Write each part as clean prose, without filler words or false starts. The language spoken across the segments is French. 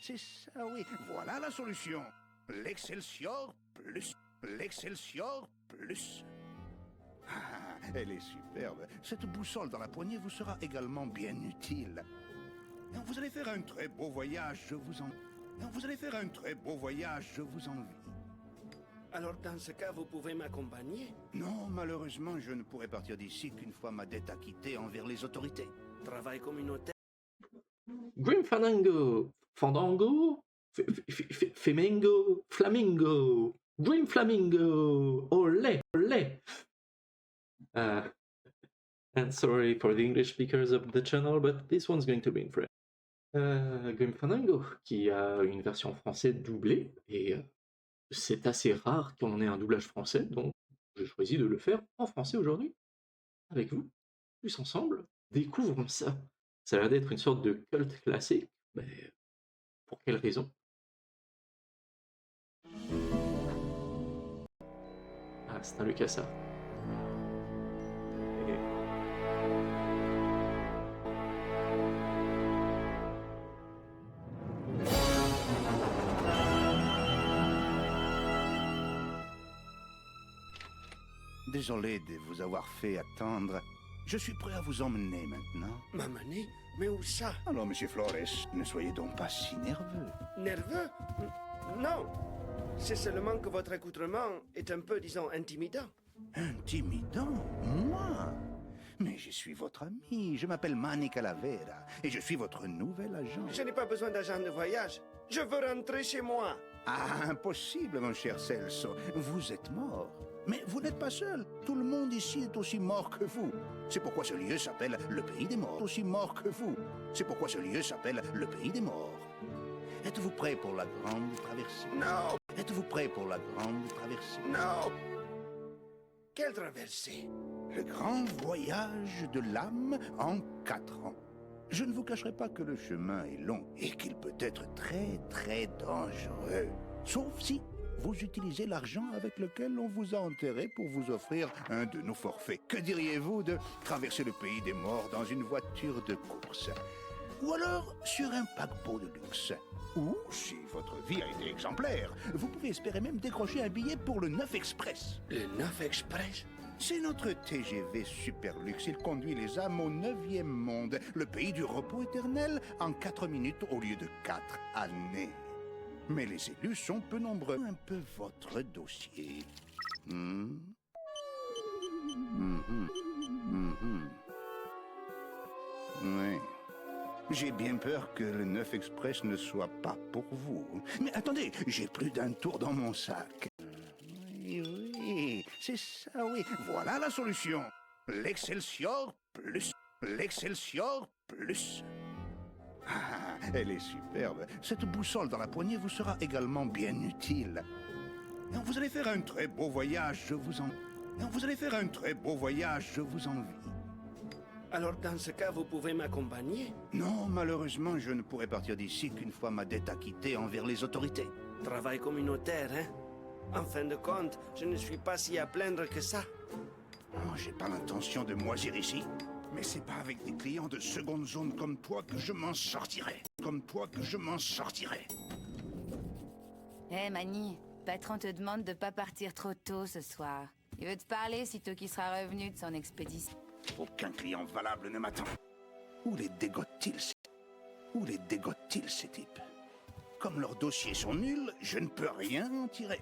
c'est ça, oui. Voilà la solution. L'Excelsior Plus. L'Excelsior Plus. Ah, elle est superbe. Cette boussole dans la poignée vous sera également bien utile. Vous allez faire un très beau voyage, je vous en... Vous allez faire un très beau voyage, je vous envie. Alors dans ce cas, vous pouvez m'accompagner? Non, malheureusement, je ne pourrai partir d'ici qu'une fois ma dette acquittée envers les autorités. Travail communautaire? Grim Fandango, Fandango, Femengo, Flamingo, Grim Flamingo, olé, olé. And sorry for the English speakers of the channel, but this one's going to be in French. Grim Fandango, qui a une version française doublée, et c'est assez rare qu'on ait un doublage français, donc j'ai choisi de le faire en français aujourd'hui, avec vous, tous ensemble. Découvrons ça. Ça a l'air d'être une sorte de culte classique, mais pour quelle raison? Ah, c'est un Lucasa. Désolé de vous avoir fait attendre. Je suis prêt à vous emmener maintenant. M'amener? Mais où ça? Alors, monsieur Flores, ne soyez donc pas si nerveux. Nerveux? Non. C'est seulement que votre accoutrement est un peu, disons, intimidant. Intimidant? Moi? Mais je suis votre ami. Je m'appelle Manny Calavera et je suis votre nouvel agent. Je n'ai pas besoin d'agent de voyage. Je veux rentrer chez moi. Ah, impossible, mon cher Celso. Vous êtes mort. Mais vous n'êtes pas seul. Tout le monde ici est aussi mort que vous. C'est pourquoi ce lieu s'appelle le pays des morts. Aussi mort que vous. C'est pourquoi ce lieu s'appelle le pays des morts. Êtes-vous prêt pour la grande traversée? Non. Êtes-vous prêt pour la grande traversée? Non. Quelle traversée? Le grand voyage de l'âme en 4 ans. Je ne vous cacherai pas que le chemin est long et qu'il peut être très très dangereux. Sauf si vous utilisez l'argent avec lequel on vous a enterré pour vous offrir un de nos forfaits. Que diriez-vous de traverser le pays des morts dans une voiture de course? Ou alors sur un paquebot de luxe? Ou, si votre vie a été exemplaire, vous pouvez espérer même décrocher un billet pour le 9 Express. Le 9 Express? C'est notre TGV super luxe. Il conduit les âmes au 9e monde, le pays du repos éternel, en 4 minutes au lieu de 4 années. Mais les élus sont peu nombreux. Un peu votre dossier. Oui. J'ai bien peur que le 9 Express ne soit pas pour vous. Mais attendez, j'ai plus d'un tour dans mon sac. Oui, c'est ça, oui. Voilà la solution. L'Excelsior Plus. L'Excelsior Plus. Ah, elle est superbe. Cette boussole dans la poignée vous sera également bien utile. Vous allez faire un très beau voyage, je vous en... Vous allez faire un très beau voyage, je vous envie. Alors dans ce cas, vous pouvez m'accompagner? Non, malheureusement, je ne pourrai partir d'ici qu'une fois ma dette acquittée envers les autorités. Travail communautaire, hein? En fin de compte, je ne suis pas si à plaindre que ça. Oh, j'ai pas l'intention de moisir ici. Mais c'est pas avec des clients de seconde zone comme toi que je m'en sortirai. Comme toi que je m'en sortirai. Hé, Manny, patron te demande de pas partir trop tôt ce soir. Il veut te parler sitôt qu'il sera revenu de son expédition. Aucun client valable ne m'attend. Où les dégotent-ils, ces types? Comme leurs dossiers sont nuls, je ne peux rien en tirer.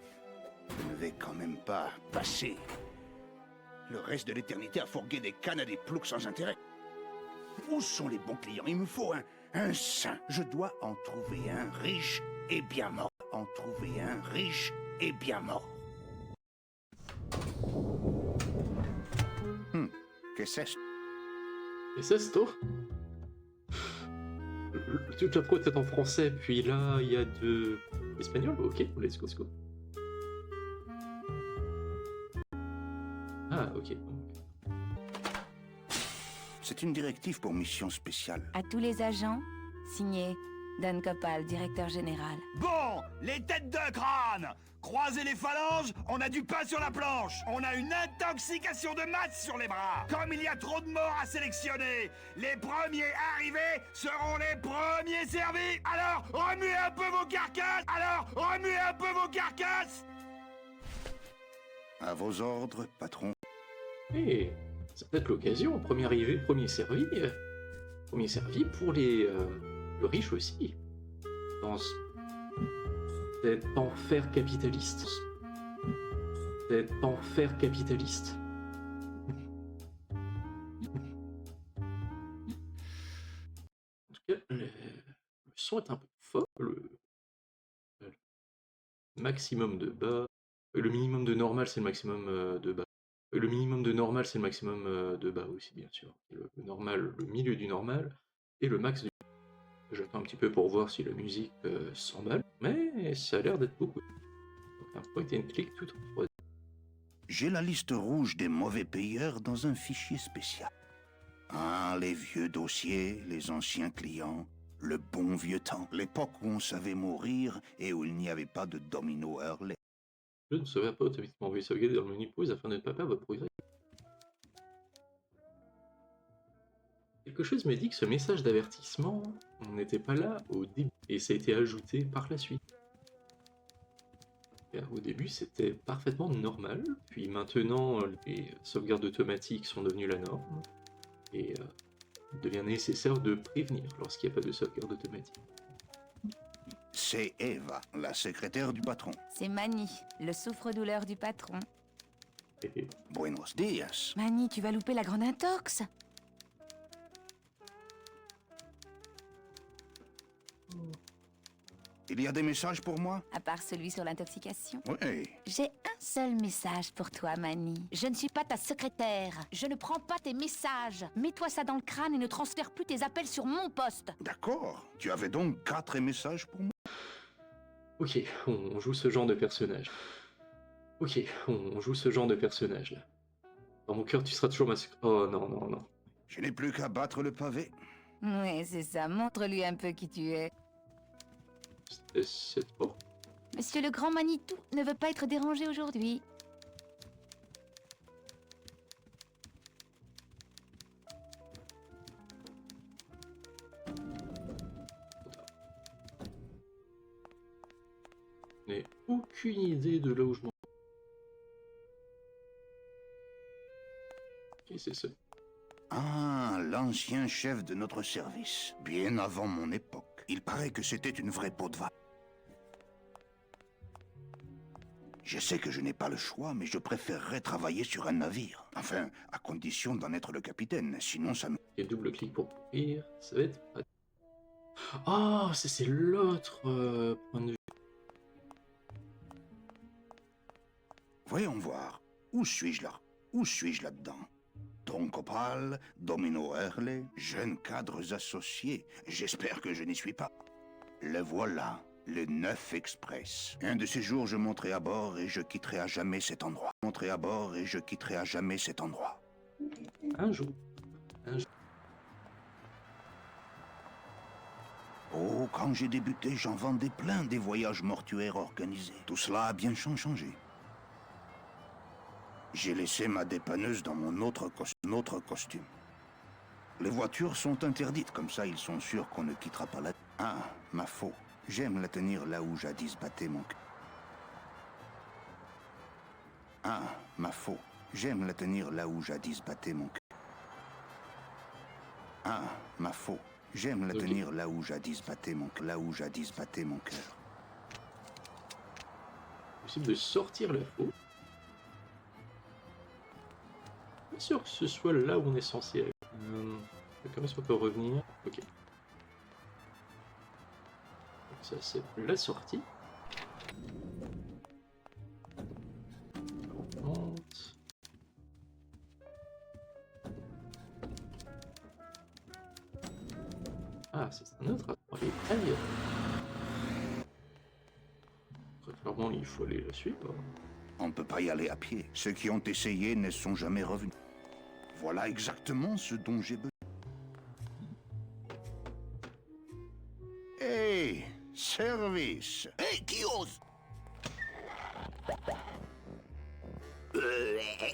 Je ne vais quand même pas passer le reste de l'éternité à fourguer des cannes à des ploucs sans intérêt. Où sont les bons clients? Il me faut un saint. Je dois en trouver un riche et bien mort. En trouver un riche et bien mort. Qu'est-ce que c'est? Et c'est ça, toute la prod est en français, puis là, il y a de l'espagnol. Ok, let's go. Ah, ok. C'est une directive pour mission spéciale. À tous les agents, signé Dan Copal, directeur général. Bon, les têtes de crâne! Croisez les phalanges, on a du pain sur la planche! On a une intoxication de masse sur les bras! Comme il y a trop de morts à sélectionner, les premiers arrivés seront les premiers servis! Alors, remuez un peu vos carcasses! À vos ordres, patron. Et c'est peut-être l'occasion, premier arrivé, premier servi. Premier servi pour le riche aussi. Dans cet enfer capitaliste. Cet enfer capitaliste. En tout cas, le son est un peu fort. Le maximum de bas. Le minimum de normal, c'est le maximum de bas. Le minimum de normal, c'est le maximum de bas aussi, bien sûr. Le normal, le milieu du normal, et le max du... J'attends un petit peu pour voir si la musique s'emballe, mais ça a l'air d'être beaucoup. Donc un point and click tout en 3D. J'ai la liste rouge des mauvais payeurs dans un fichier spécial. Ah, les vieux dossiers, les anciens clients, le bon vieux temps, l'époque où on savait mourir et où il n'y avait pas de domino Hurley. Je ne saurais pas automatiquement envoyer sauvegarder dans le menu pause afin de ne pas perdre votre progrès. Quelque chose me dit que ce message d'avertissement n'était pas là au début et ça a été ajouté par la suite. Car au début c'était parfaitement normal, puis maintenant les sauvegardes automatiques sont devenues la norme et il devient nécessaire de prévenir lorsqu'il n'y a pas de sauvegarde automatique. C'est Eva, la secrétaire du patron. C'est Manny, le souffre-douleur du patron. Et Buenos días. Manny, tu vas louper la grande intox. Il y a des messages pour moi? À part celui sur l'intoxication. Oui. J'ai un seul message pour toi, Manny. Je ne suis pas ta secrétaire. Je ne prends pas tes messages. Mets-toi ça dans le crâne et ne transfère plus tes appels sur mon poste. D'accord. Tu avais donc 4 messages pour moi? ok, on joue ce genre de personnage. Ok, on joue ce genre de personnage là. Dans mon cœur, tu seras toujours ma Oh non, non, non. Je n'ai plus qu'à battre le pavé. Oui, c'est ça. Montre-lui un peu qui tu es. C'était cette porte. Monsieur le grand Manitou ne veut pas être dérangé aujourd'hui. Je n'ai aucune idée de là où je m'en... Ok, c'est ça. Ah, l'ancien chef de notre service. Bien avant mon époque. Il paraît que c'était une vraie peau de vache. Je sais que je n'ai pas le choix, mais je préférerais travailler sur un navire. Enfin, à condition d'en être le capitaine, sinon ça me... Et double-clic pour ouvrir, ça va être... Oh, ça c'est l'autre point de vue. Voyons voir. Où suis-je là? Où suis-je là-dedans? Don Copal, Domino Hurley, jeunes cadres associés. J'espère que je n'y suis pas. Le voilà, le 9 Express. Un de ces jours, je monterai à bord et je quitterai à jamais cet endroit. Monterai à bord et je quitterai à jamais cet endroit. Un jour. Un jour. Oh, quand j'ai débuté, j'en vendais plein des voyages mortuaires organisés. Tout cela a bien changé. J'ai laissé ma dépanneuse dans mon autre costume. Les voitures sont interdites, comme ça ils sont sûrs qu'on ne quittera pas la... Ah, ma faux. J'aime la tenir là où jadis battait mon cœur. Ah, ma faux. J'aime la tenir là où jadis battait mon cœur. Ah, ma faux. J'aime la tenir là où jadis battait mon cœur. Là où jadis battait mon cœur. Possible de sortir la faux. Bien sûr que ce soit là où on est censé aller. Comment est-ce qu'on peut revenir? Ok. Donc ça c'est la sortie. On monte. Ah, c'est un autre. Allez, ailleurs. Très clairement, il faut aller la suivre. On ne peut pas y aller à pied. Ceux qui ont essayé ne sont jamais revenus. Voilà exactement ce dont j'ai besoin. Hé, Service. Hé, qui ose?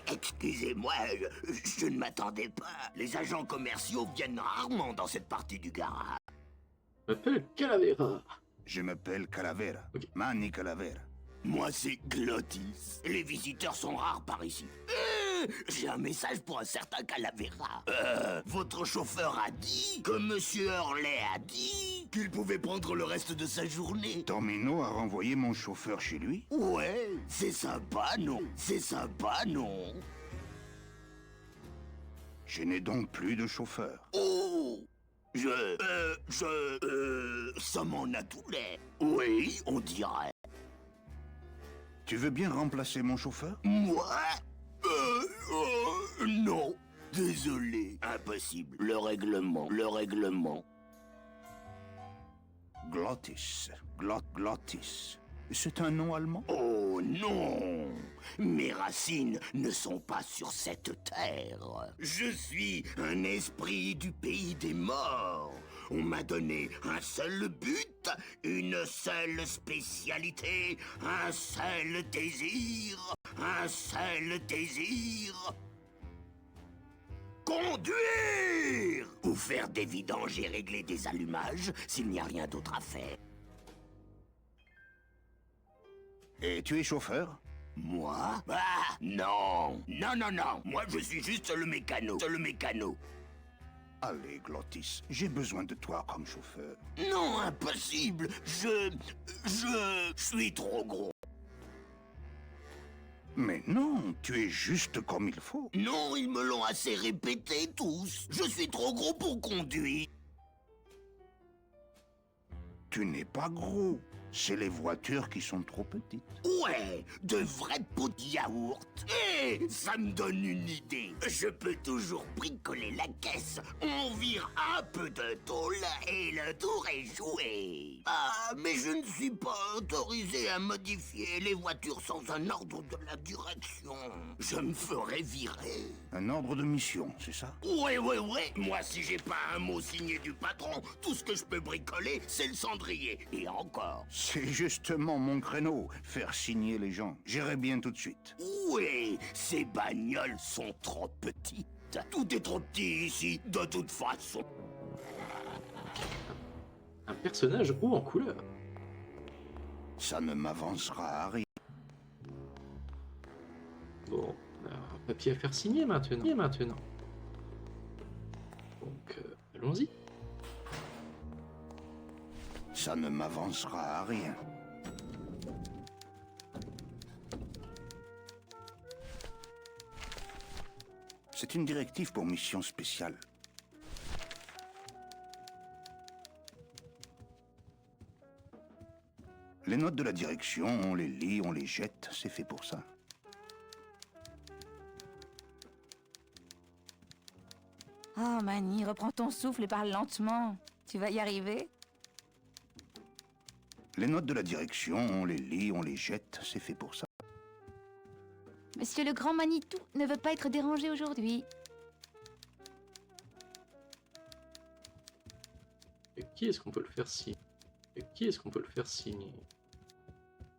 Excusez-moi, je ne m'attendais pas. Les agents commerciaux viennent rarement dans cette partie du garage. Je m'appelle Calavera. Je m'appelle Calavera. Ok. Manny Calavera. Moi, c'est Glottis. Les visiteurs sont rares par ici. J'ai un message pour un certain Calavera. Votre chauffeur a dit que Monsieur Hurley a dit qu'il pouvait prendre le reste de sa journée. Domino a renvoyé mon chauffeur chez lui. Ouais, c'est sympa, non? C'est sympa, non? Je n'ai donc plus de chauffeur. Oh! Ça m'en a tout l'air. Oui, on dirait. Tu veux bien remplacer mon chauffeur? Moi? Non. Désolé. Impossible. Le règlement. Glottis. Glottis. C'est un nom allemand? Oh non! Mes racines ne sont pas sur cette terre. Je suis un esprit du pays des morts. On m'a donné un seul but, une seule spécialité, un seul désir. Conduire! Ou faire des vidanges et régler des allumages s'il n'y a rien d'autre à faire. Et tu es chauffeur? Moi? Ah, non. Moi, je suis juste le mécano. Allez, Glottis, j'ai besoin de toi comme chauffeur. Non, impossible. Je suis trop gros. Mais non, tu es juste comme il faut. Non, ils me l'ont assez répété tous. Je suis trop gros pour conduire. Tu n'es pas gros. C'est les voitures qui sont trop petites. Ouais, de vrais pots de yaourt. Eh, ça me donne une idée. Je peux toujours bricoler la caisse. On vire un peu de tôle et le tour est joué. Ah, mais je ne suis pas autorisé à modifier les voitures sans un ordre de la direction. Je me ferai virer. Un ordre de mission, c'est ça? Ouais. Moi, si j'ai pas un mot signé du patron, tout ce que je peux bricoler, c'est le cendrier. Et encore. C'est justement mon créneau, faire signer les gens. J'irai bien tout de suite. Oui, ces bagnoles sont trop petites. Tout est trop petit ici, de toute façon. Un personnage haut en couleur. Ça ne m'avancera à rien. Bon, on a un papier à faire signer maintenant. Donc, allons-y. Ça ne m'avancera à rien. C'est une directive pour mission spéciale. Les notes de la direction, on les lit, on les jette, c'est fait pour ça. Oh, Manny, reprends ton souffle et parle lentement. Tu vas y arriver? Les notes de la direction, on les lit, on les jette, c'est fait pour ça. Monsieur le grand Manitou ne veut pas être dérangé aujourd'hui. Et qui est-ce qu'on peut le faire signer?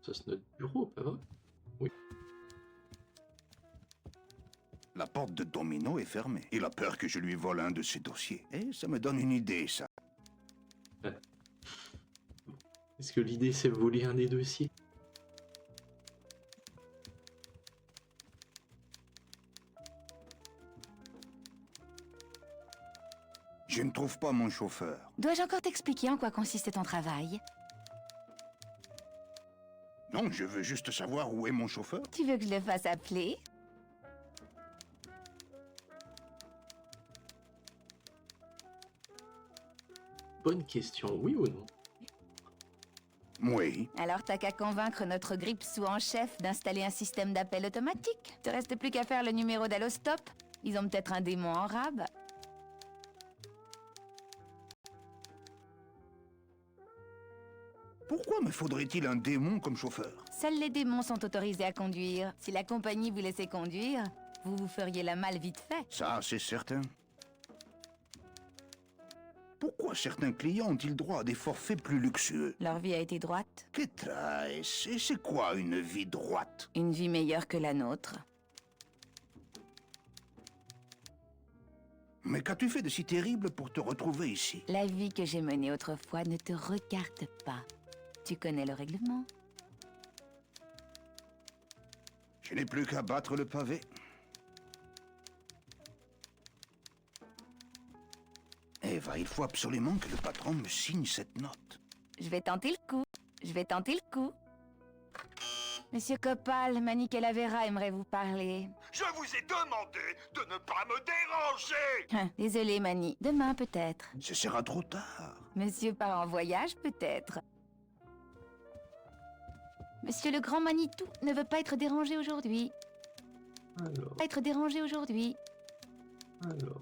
Ça, c'est notre bureau, pas vrai? Oui. La porte de Domino est fermée. Il a peur que je lui vole un de ses dossiers. Et ça me donne une idée, ça. Est-ce que l'idée, c'est voler un des dossiers? Je ne trouve pas mon chauffeur. Dois-je encore t'expliquer en quoi consistait ton travail? Non, je veux juste savoir où est mon chauffeur. Tu veux que je le fasse appeler? Bonne question, oui ou non? Oui. Alors t'as qu'à convaincre notre grippe-sous en chef d'installer un système d'appel automatique. Te reste plus qu'à faire le numéro d'Allostop. Ils ont peut-être un démon en rab. Pourquoi me faudrait-il un démon comme chauffeur? Seuls les démons sont autorisés à conduire. Si la compagnie vous laissait conduire, vous vous feriez la malle vite fait. Ça, c'est certain. Pourquoi certains clients ont-ils droit à des forfaits plus luxueux? Leur vie a été droite. Et c'est quoi une vie droite? Une vie meilleure que la nôtre. Mais qu'as-tu fait de si terrible pour te retrouver ici? La vie que j'ai menée autrefois ne te regarde pas. Tu connais le règlement. Je n'ai plus qu'à battre le pavé. Eva, il faut absolument que le patron me signe cette note. Je vais tenter le coup. Je vais tenter le coup. Monsieur Copal, Manny Calavera aimerait vous parler. Je vous ai demandé de ne pas me déranger. Désolé, Manny. Demain, peut-être. Ce sera trop tard. Monsieur part en voyage, peut-être. Monsieur le grand Manitou ne veut pas être dérangé aujourd'hui. Alors, Pas être dérangé aujourd'hui. alors...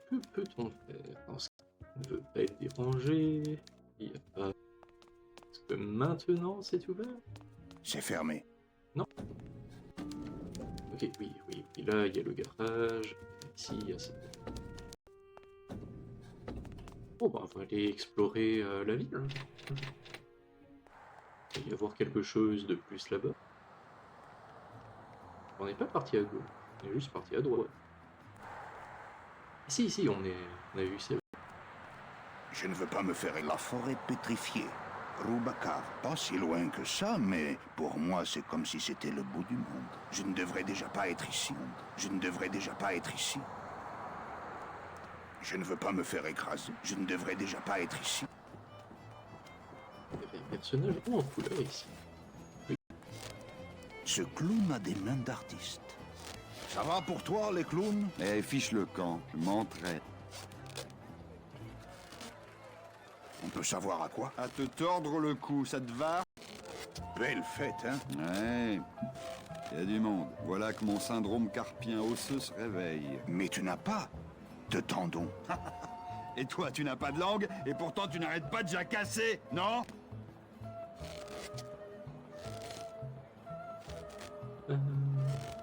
Que peut-on faire dans ce cas? On ne veut pas être dérangé. Il y a pas... Est-ce que maintenant c'est ouvert? C'est fermé. Ok, oui, oui. Et là, il y a le garage. Ici, il y a cette... Bon, bah, on va aller explorer la ville. Il va y avoir quelque chose de plus là-bas. On n'est pas parti à gauche, on est juste parti à droite. Si, si, on a eu ça. Je ne veux pas me faire la forêt pétrifiée. Roubacar, pas si loin que ça, mais pour moi, c'est comme si c'était le bout du monde. Je ne devrais déjà pas être ici. Je ne devrais déjà pas être ici. Je ne veux pas me faire écraser. Je ne devrais déjà pas être ici. Il y avait un personnage en couleur ici. Ce clown a des mains d'artiste. Ça va pour toi, les clowns? Eh, fiche le camp, je m'entraîne. On peut savoir à quoi? À te tordre le cou, ça te va? Belle fête, hein? Ouais, y a du monde. Voilà que mon syndrome carpien osseux se réveille. Mais tu n'as pas de tendons. Et toi, tu n'as pas de langue, et pourtant tu n'arrêtes pas de jacasser, non?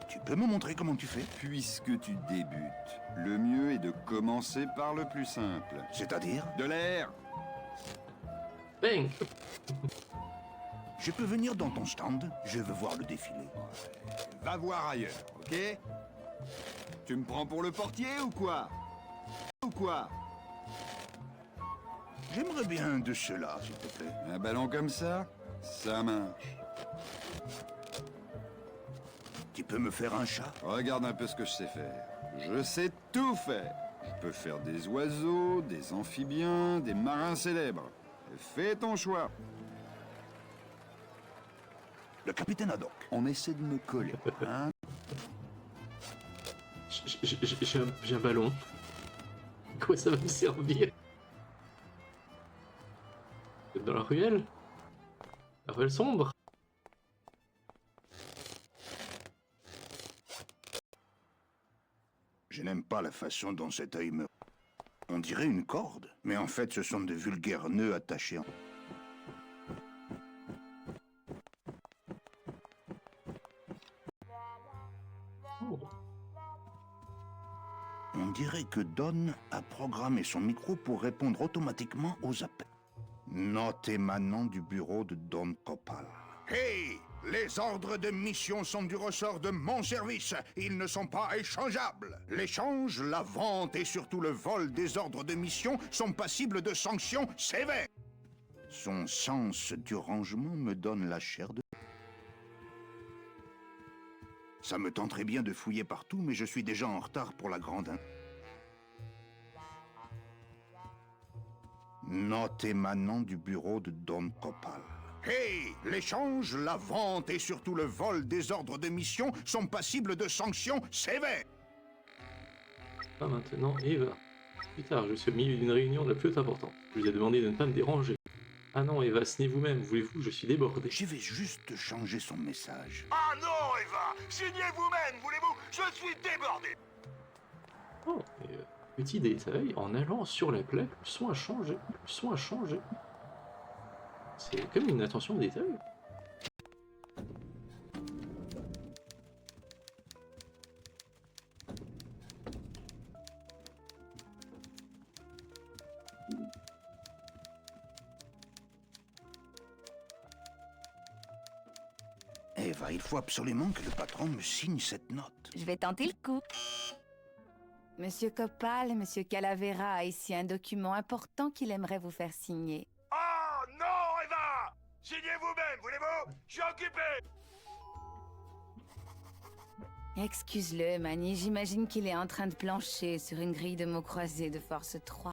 Tu peux me montrer comment tu fais? Puisque tu débutes, le mieux est de commencer par le plus simple. C'est-à-dire? De l'air. Bang! Je peux venir dans ton stand? Je veux voir le défilé. Va voir ailleurs, ok? Tu me prends pour le portier ou quoi? Ou quoi? J'aimerais bien de cela, s'il te plaît. Un ballon comme ça? Ça marche. Tu peux me faire un chat? Regarde un peu ce que je sais faire. Je sais tout faire. Je peux faire des oiseaux, des amphibiens, des marins célèbres. Fais ton choix. Le capitaine Haddock. On essaie de me coller, hein? J'ai un ballon. Quoi ça va me servir? Dans la ruelle? La ruelle sombre? Je n'aime pas la façon dont cet œil me... On dirait une corde, mais en fait ce sont de vulgaires nœuds attachés en... Oh. On dirait que Don a programmé son micro pour répondre automatiquement aux appels. Note émanant du bureau de Don Copal. Hey! Les ordres de mission sont du ressort de mon service. Ils ne sont pas échangeables. L'échange, la vente et surtout le vol des ordres de mission sont passibles de sanctions sévères. Son sens du rangement me donne la chair de... Ça me tenterait bien de fouiller partout, mais je suis déjà en retard pour la grande... Note émanant du bureau de Don Copal. Hey! L'échange, la vente et surtout le vol des ordres de mission sont passibles de sanctions sévères. Pas maintenant, Eva. Plus tard, je suis au milieu d'une réunion la plus importante. Je vous ai demandé de ne pas me déranger. Ah non, Eva, signez vous-même, voulez-vous, je suis débordé. Je vais juste changer son message. Ah non, Eva! Signez vous-même, voulez-vous? Je suis débordé! Oh, et, petit détail, en allant sur la plaque, le son a changé. Le son a changé. C'est comme une attention au détail. Enfin, il faut absolument que le patron me signe cette note. Je vais tenter le coup. Monsieur Copal, Monsieur Calavera a ici un document important qu'il aimerait vous faire signer. Oh non, Eva! Signez vous-même, voulez-vous? Je suis occupé! Excuse-le, Manny, j'imagine qu'il est en train de plancher sur une grille de mots croisés de force 3.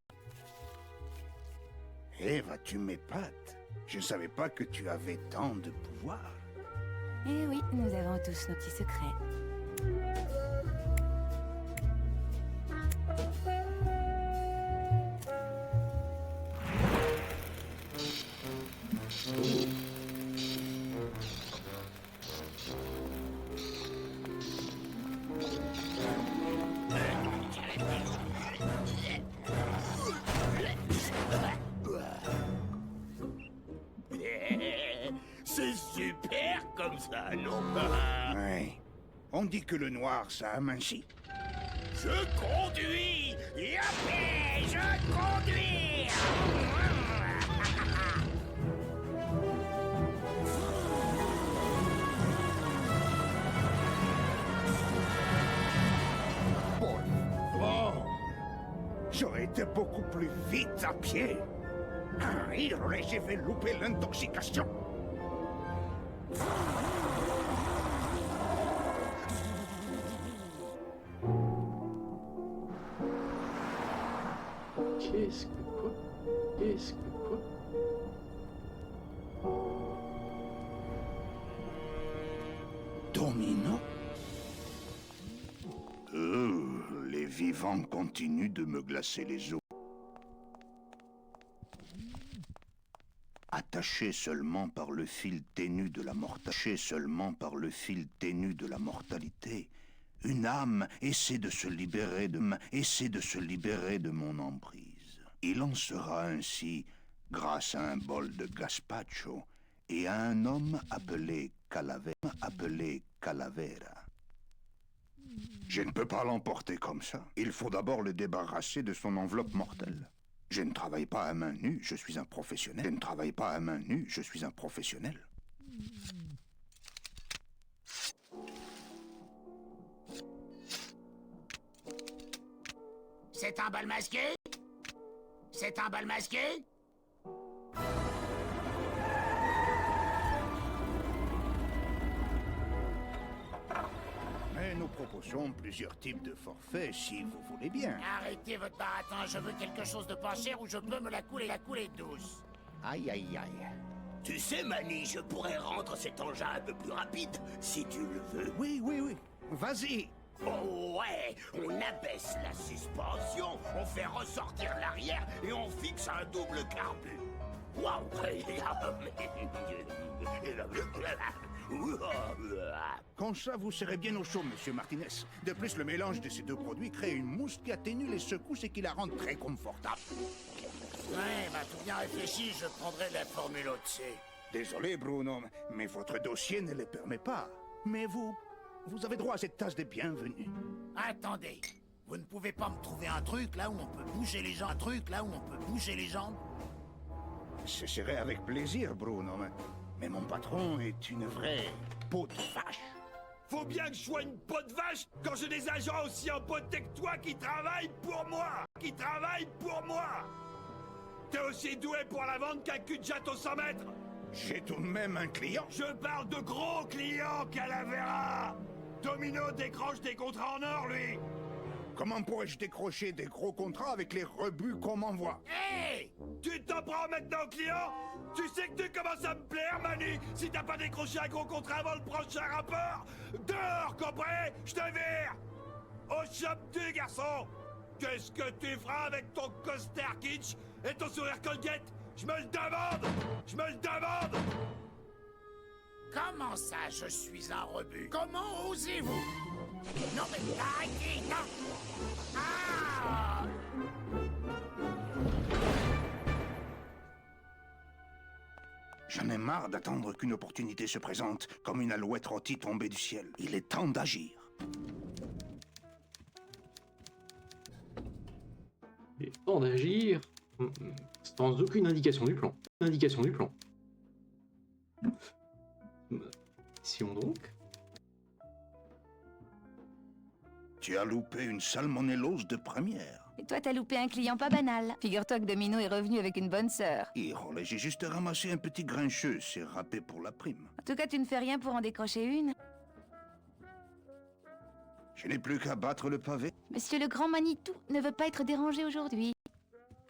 Eva, tu m'épates. Je ne savais pas que tu avais tant de pouvoir. Eh oui, nous avons tous nos petits secrets. C'est super comme ça, non? Ouais. On dit que le noir, ça amincit. Je conduis! Yappé! Je conduis! Oh, j'aurais été beaucoup plus vite à pied. Ah, j'ai fait louper l'intoxication. Qu'est-ce que quoi? Qu'est-ce que quoi? Domino? Les vivants continuent de me glacer les os. Attaché seulement par le fil ténu de la mortalité, seulement par le fil ténu de la mortalité, une âme essaie de se libérer de mon emprise. Il en sera ainsi grâce à un bol de gazpacho et à un homme appelé Calavera. Je ne peux pas l'emporter comme ça. Il faut d'abord le débarrasser de son enveloppe mortelle. Je ne travaille pas à main nue, je suis un professionnel. Je ne travaille pas à main nue, je suis un professionnel. C'est un bal masqué? C'est un bal masqué? Mais nous proposons plusieurs types de forfaits, si vous voulez bien. Arrêtez votre baratin, je veux quelque chose de pas cher ou je peux me la couler douce. Aïe, aïe, aïe. Tu sais, Manny, je pourrais rendre cet engin un peu plus rapide, si tu le veux. Oui, oui, oui. Vas-y. Oh ouais, on abaisse la suspension, on fait ressortir l'arrière et on fixe un double carbu. Waouh! Comme ça, vous serez bien au chaud, monsieur Martinez. De plus, le mélange de ces deux produits crée une mousse qui atténue les secousses et qui la rend très confortable. Ouais, bah tout bien réfléchi, je prendrai la formule au-dessus. Désolé, Bruno, mais votre dossier ne le permet pas. Mais vous avez droit à cette tasse de bienvenue. Attendez, vous ne pouvez pas me trouver un truc là où on peut bouger les jambes? Un truc là où on peut bouger les jambes? Ce serait avec plaisir, Bruno, mais mon patron est une vraie peau de vache. Faut bien que je sois une peau de vache quand j'ai des agents aussi empotés que toi qui travaillent pour moi! Qui travaillent pour moi! T'es aussi doué pour la vente qu'un cul de jatte aux 100 mètres! J'ai tout de même un client. Je parle de gros clients, Calavera! Domino décroche des contrats en or, lui! Comment pourrais-je décrocher des gros contrats avec les rebuts qu'on m'envoie? Hey! Tu t'en prends maintenant, client? Tu sais que tu commences à me plaire, Manu! Si t'as pas décroché un gros contrat avant le prochain rapport, dehors, compris? Je te vire! Au shop-tu, garçon! Qu'est-ce que tu feras avec ton costard kitsch et ton sourire Colgate? Je me le demande! Je me le demande! Comment ça, je suis un rebut? Comment osez-vous? Non mais arrêtez, non! Ah! J'en ai marre d'attendre qu'une opportunité se présente, comme une alouette rôtie tombée du ciel. Il est temps d'agir. Il est temps d'agir sans aucune indication du plan. mission donc. Tu as loupé une salmonellose de première. Et toi, t'as loupé un client pas banal. Figure-toi que Domino est revenu avec une bonne sœur. Hirole, j'ai juste ramassé un petit grincheux, c'est râpé pour la prime. En tout cas, tu ne fais rien pour en décrocher une. Je n'ai plus qu'à battre le pavé. Monsieur le grand Manitou ne veut pas être dérangé aujourd'hui.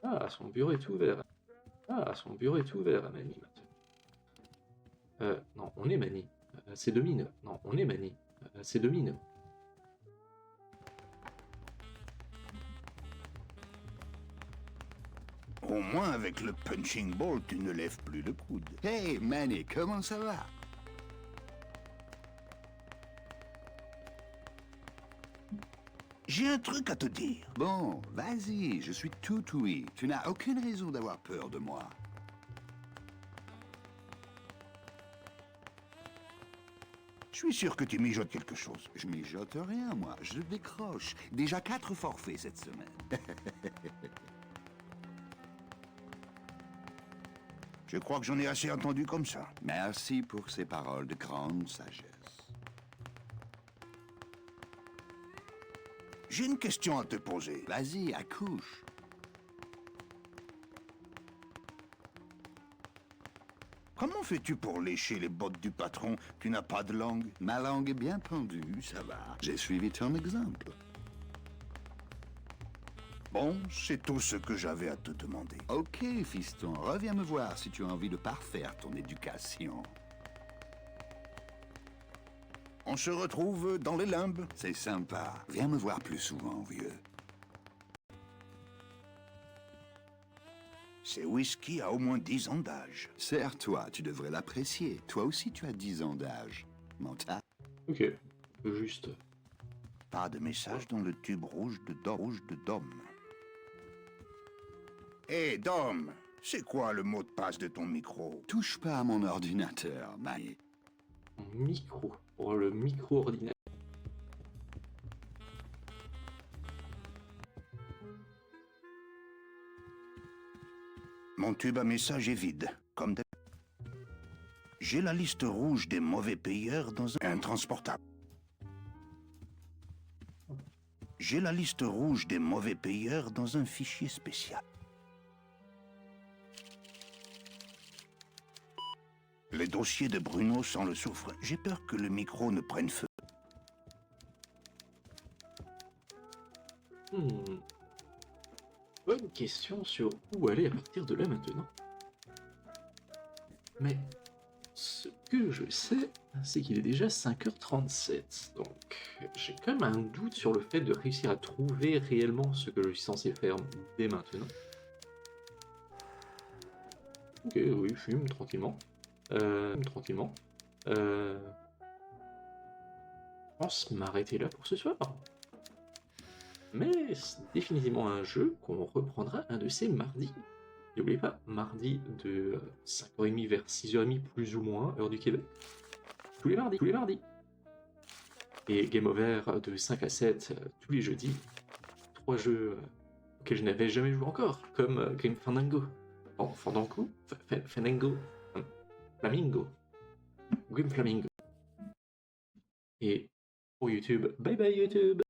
Ah, son bureau est ouvert. Ah, son bureau est ouvert à Manny maintenant. Non, on est Manny. C'est Domino. Non, on est Manny. C'est Domino. Au moins, avec le punching ball, tu ne lèves plus le coude. Hey, Manny, comment ça va? J'ai un truc à te dire. Bon, vas-y, je suis tout oui. Tu n'as aucune raison d'avoir peur de moi. Je suis sûr que tu mijotes quelque chose. Je mijote rien, moi. Je décroche. Déjà 4 forfaits cette semaine. Je crois que j'en ai assez entendu comme ça. Merci pour ces paroles de grande sagesse. J'ai une question à te poser. Vas-y, accouche. Comment fais-tu pour lécher les bottes du patron? Tu n'as pas de langue? Ma langue est bien pendue, ça va. J'ai suivi ton exemple. Bon, c'est tout ce que j'avais à te demander. Ok, fiston, reviens me voir si tu as envie de parfaire ton éducation. On se retrouve dans les limbes. C'est sympa. Viens me voir plus souvent, vieux. Ces whisky a au moins 10 ans d'âge. Serre-toi, tu devrais l'apprécier. Toi aussi, tu as 10 ans d'âge. Mental. Ok, juste. Pas de message dans le tube rouge de Dom. Hé, Dom, c'est quoi le mot de passe de ton micro? Touche pas à mon ordinateur, Maï. Micro. Pour le micro-ordinateur. Mon tube à message est vide, comme d'habitude. J'ai la liste rouge des mauvais payeurs dans un transportable. J'ai la liste rouge des mauvais payeurs dans un fichier spécial. Le dossier de Bruno sans le soufre. J'ai peur que le micro ne prenne feu. Bonne question sur où aller à partir de là maintenant. Mais ce que je sais, c'est qu'il est déjà 5h37. Donc j'ai quand même un doute sur le fait de réussir à trouver réellement ce que je suis censé faire dès maintenant. Ok, oui, fume tranquillement. Je pense m'arrêter là pour ce soir. Mais c'est définitivement un jeu qu'on reprendra un de ces mardis. N'oubliez pas, mardi de 5h30 vers 6h30 plus ou moins, heure du Québec. Tous les mardis. Et Game Over de 5 à 7 tous les jeudis. 3 jeux auxquels je n'avais jamais joué encore, comme Grim Fandango. Oh, Fandango Fandango. Flamingo. Grim Flamingo. Et pour YouTube, bye bye YouTube.